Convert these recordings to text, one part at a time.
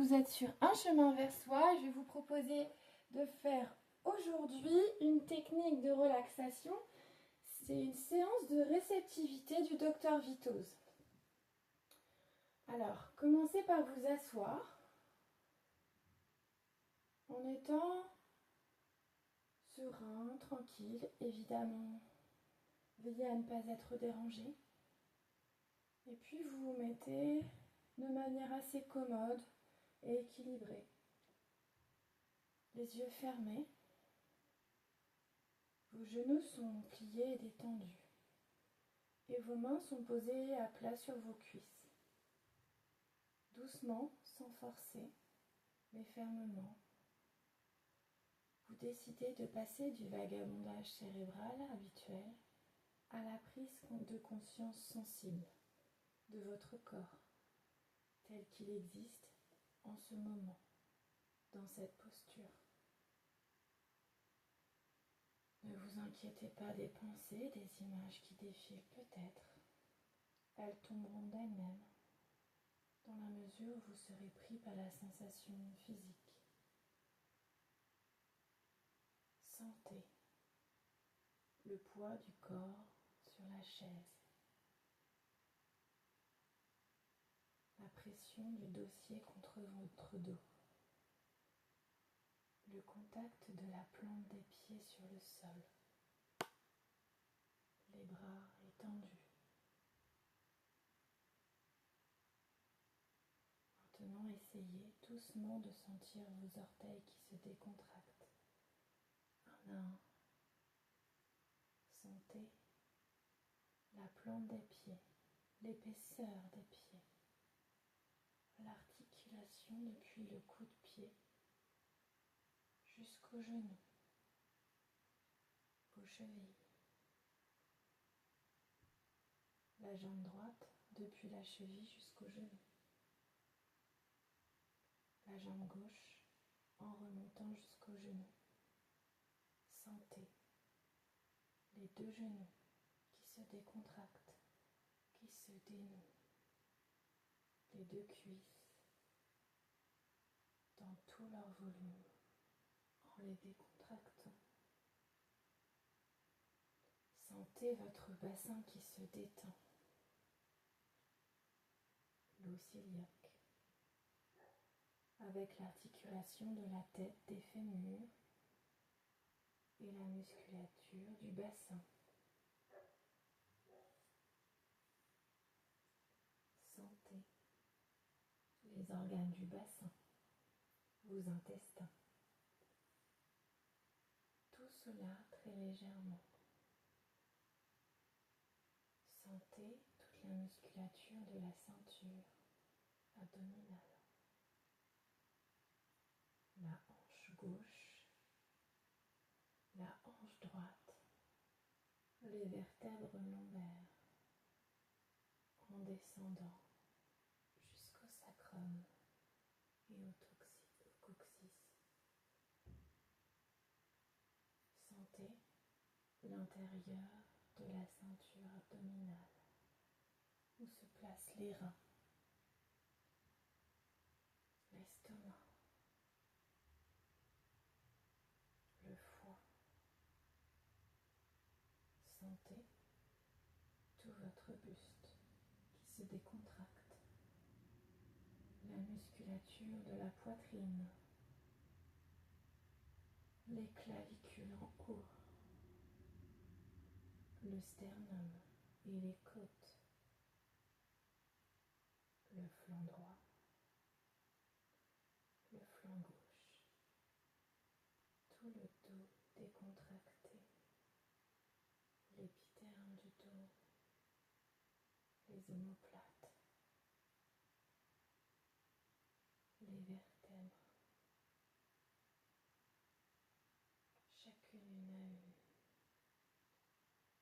vous êtes sur un chemin vers soi, je vais vous proposer de faire aujourd'hui une technique de relaxation. C'est une séance de réceptivité du docteur Vitoz. Alors, commencez par vous asseoir en étant serein, tranquille, évidemment. Veillez à ne pas être dérangé. Et puis vous vous mettez de manière assez commode et équilibrée. Les yeux fermés. Vos genoux sont pliés et détendus. Et vos mains sont posées à plat sur vos cuisses. Doucement, sans forcer, mais fermement. Vous décidez de passer du vagabondage cérébral habituel à la prise de conscience sensible de votre corps, tel qu'il existe en ce moment, dans cette posture. Ne vous inquiétez pas des pensées, des images qui défilent peut-être. Elles tomberont d'elles-mêmes, dans la mesure où vous serez pris par la sensation physique. Sentez le poids du corps sur la chaise, la pression du dossier contre votre dos, le contact de la plante des pieds sur le sol, les bras étendus. Maintenant, essayez doucement de sentir vos orteils qui se décontractent, un à un. Sentez la plante des pieds, l'épaisseur des pieds, l'articulation depuis le coup de pied jusqu'aux genoux, vos chevilles. La jambe droite depuis la cheville jusqu'au genou. La jambe gauche en remontant jusqu'au genou. Sentez les deux genoux qui se décontractent, qui se dénouent. Les deux cuisses dans tout leur volume en les décontractant. Sentez votre bassin qui se détend. L'os iliaque, avec l'articulation de la tête des fémurs et la musculature du bassin. Sentez les organes du bassin, vos intestins. Tout cela très légèrement. Sentez toute la musculature de la ceinture abdominale. La hanche gauche, la hanche droite, les vertèbres lombaires en descendant jusqu'au sacrum et au coccyx. Sentez l'intérieur de la ceinture abdominale où se placent les reins, l'estomac, le foie. Sentez tout votre buste qui se décontracte, la musculature de la poitrine, les clavicules en haut, le sternum et les côtes, le flanc droit, le flanc gauche, tout le dos décontracté, l'épitherme du dos, les omoplates, les vertèbres, chacune une à une,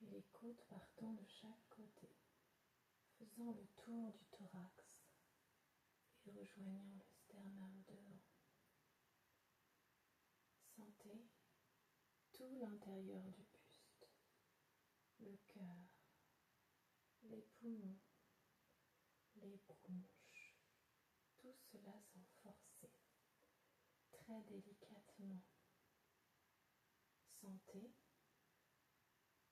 et les côtes partant de chaque côté, faisant le tour du thorax et rejoignant le sternum devant. Sentez tout l'intérieur du buste, le cœur, les poumons, les bronches, tout cela sans forcer. très délicatement. Sentez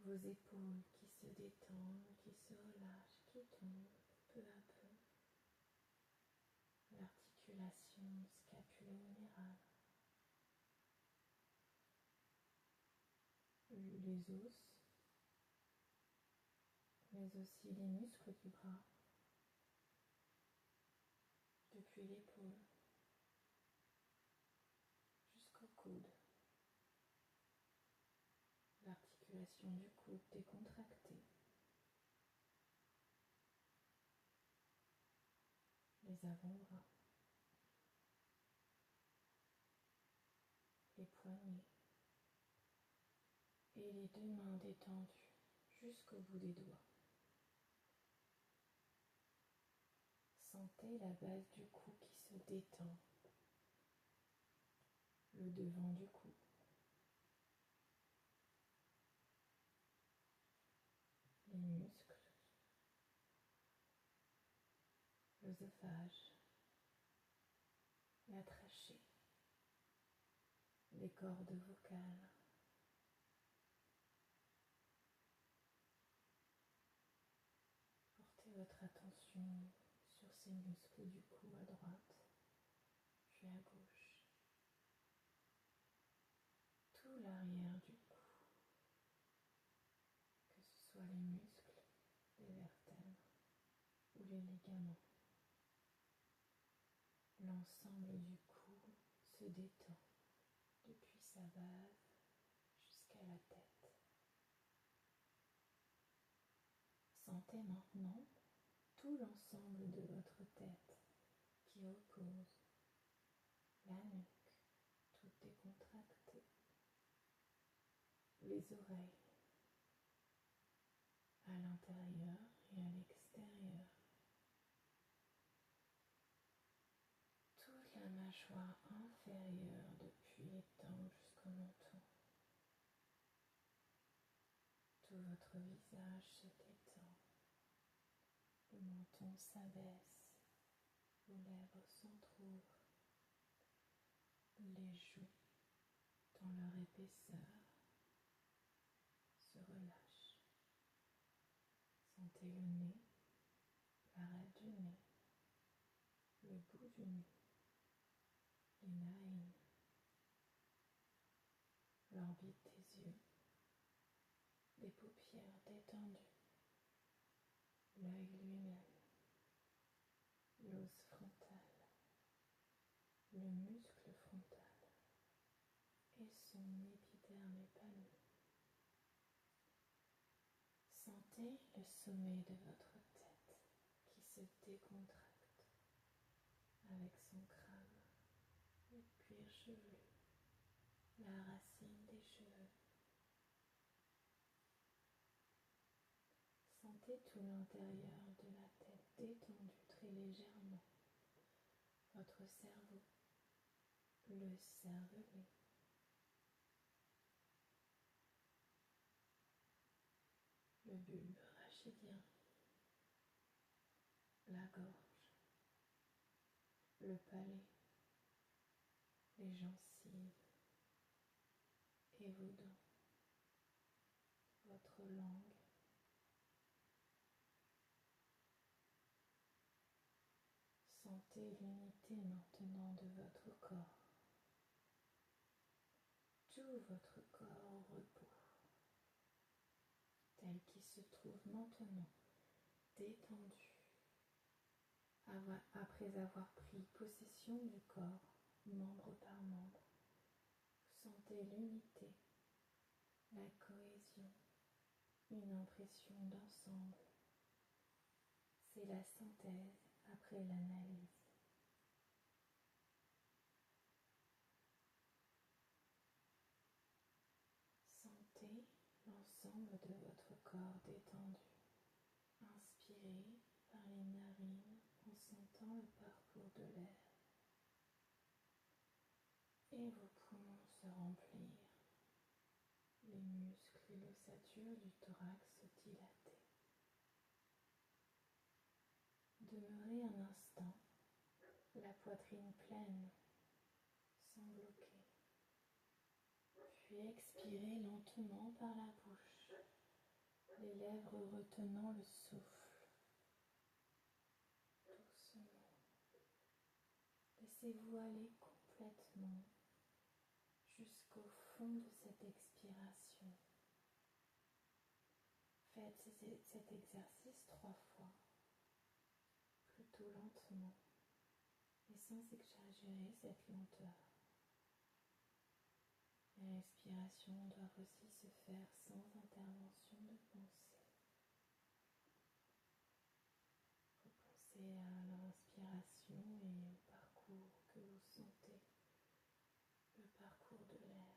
vos épaules qui se détendent, qui se relâchent, qui tombent peu à peu. L'articulation scapulo-humérale. Les os, mais aussi les muscles du bras, depuis l'épaule jusqu'au coude. L'articulation du coude décontractée. Les avant-bras, les poignets et les deux mains détendues jusqu'au bout des doigts. Sentez la base du cou qui se détend, le devant du cou, les muscles, l'œsophage, la trachée, les cordes vocales. Portez votre attention sur ces muscles du cou à droite, puis à gauche. Tout l'arrière du cou, que ce soit les muscles, les vertèbres ou les ligaments. L'ensemble du cou se détend depuis sa base jusqu'à la tête. Sentez maintenant tout l'ensemble de votre tête qui repose, la nuque toute décontractée, les oreilles à l'intérieur et à l'extérieur, toute la mâchoire inférieure depuis les tempes jusqu'au menton. Tout votre visage se détend, le menton s'abaisse, vos lèvres s'entr'ouvrent, les joues dans leur épaisseur se relâchent. Sentez le nez, l'arête du nez, le bout du nez, les narines, l'orbite des yeux, les paupières détendues, l'œil lui-même, l'os frontal, le muscle frontal et son épiderme épanoui. Sentez le sommet de votre tête qui se décontracte avec son crâne, le cuir chevelu, la racine des cheveux. Sentez tout l'intérieur de la tête détendu très légèrement. Votre cerveau, le cervelet, le bulbe rachidien, la gorge, le palais, les gencives et vos dents, votre langue. Sentez l'unité maintenant de votre corps, tout votre corps au repos, tel qu'il se trouve maintenant, détendu, après avoir pris possession du corps, membre par membre. Vous sentez l'unité, la cohésion, une impression d'ensemble. C'est la synthèse après l'analyse. Sentez l'ensemble de votre corps détendu. Inspirez par les narines en sentant le parcours de l'air. Et vos poumons se remplir. Les muscles et l'ossature du thorax se dilater. Demeurez un instant, la poitrine pleine, sans bloquer. Puis expirez lentement par la bouche, les lèvres retenant le souffle. Doucement. Laissez-vous aller complètement jusqu'au fond de cette expiration. Faites cet exercice 3 fois, plutôt lentement et sans exagérer cette lenteur. Les respirations doivent aussi se faire sans intervention de pensée. Repensez à l'inspiration et au parcours que vous sentez, le parcours de l'air.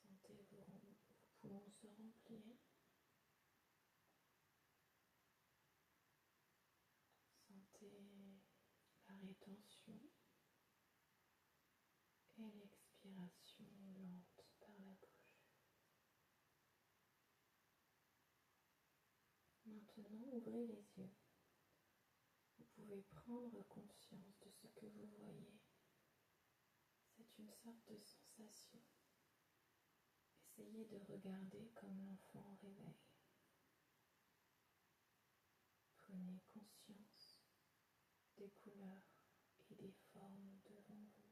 Sentez vos poumons se remplir. Sentez la rétention et l'expiration lente par la bouche. Maintenant, ouvrez les yeux. Vous pouvez prendre conscience de ce que vous voyez. C'est une sorte de sensation. Essayez de regarder comme l'enfant au réveil. Prenez conscience des couleurs et des formes devant vous.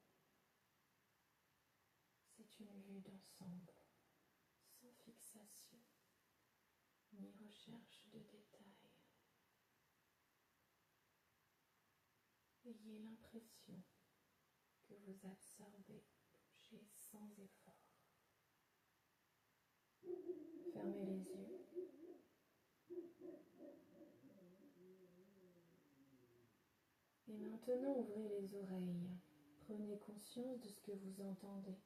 C'est une vue d'ensemble, sans fixation, ni recherche de détails. Ayez l'impression que vous absorbez l'objet sans effort. Fermez les yeux. Et maintenant, ouvrez les oreilles. Prenez conscience de ce que vous entendez.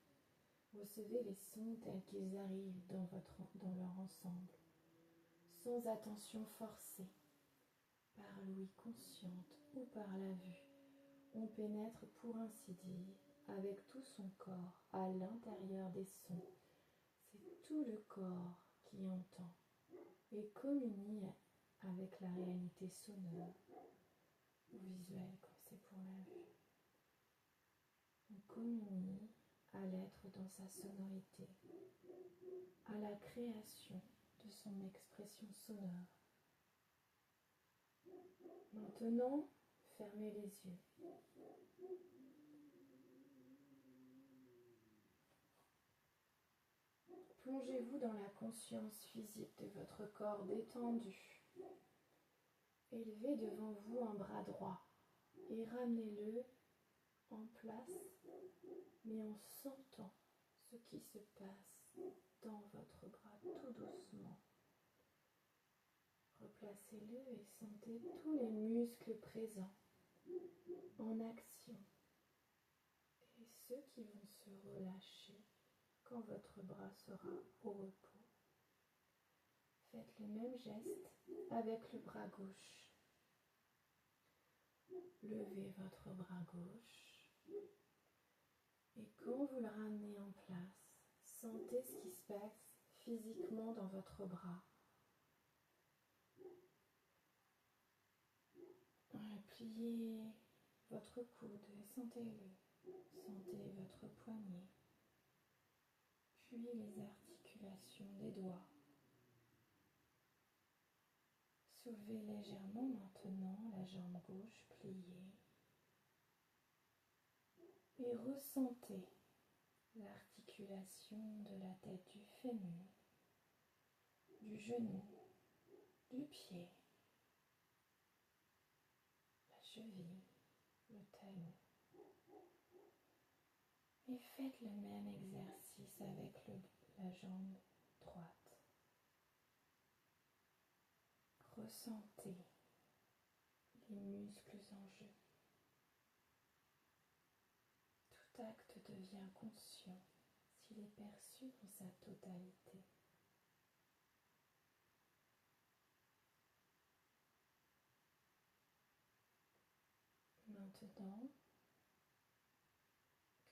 Recevez les sons tels qu'ils arrivent dans leur ensemble, sans attention forcée, par l'ouïe consciente ou par la vue. On pénètre, pour ainsi dire, avec tout son corps à l'intérieur des sons. C'est tout le corps qui entend et communie avec la réalité sonore ou visuelle quand c'est pour la vue. On communie à l'être dans sa sonorité, à la création de son expression sonore. Maintenant, fermez les yeux. Plongez-vous dans la conscience physique de votre corps détendu. Élevez devant vous un bras droit et ramenez-le en place, mais en sentant ce qui se passe dans votre bras tout doucement. Replacez-le et sentez tous les muscles présents en action et ceux qui vont se relâcher quand votre bras sera au repos. Faites le même geste avec le bras gauche. Levez votre bras gauche et quand vous le ramenez en place, sentez ce qui se passe physiquement dans votre bras. Pliez votre coude et sentez-le. Sentez votre poignet, puis les articulations des doigts. Soulevez légèrement maintenant la jambe gauche pliée et ressentez l'articulation de la tête du fémur, du genou, du pied, la cheville, le talon. Et faites le même exercice avec la jambe droite. Ressentez les muscles en jeu. Tout acte devient conscient s'il est perçu dans sa totalité. Maintenant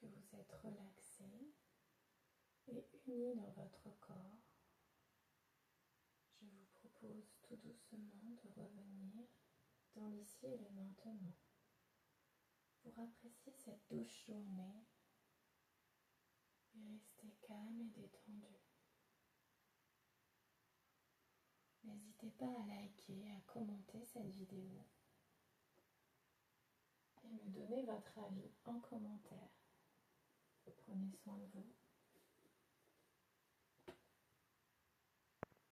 que vous êtes relaxé et uni dans votre corps, je vous propose tout doucement de revenir dans l'ici et le maintenant pour apprécier cette douce journée et restez calme et détendu. N'hésitez pas à liker et à commenter cette vidéo et me donner votre avis en commentaire. Prenez soin de vous.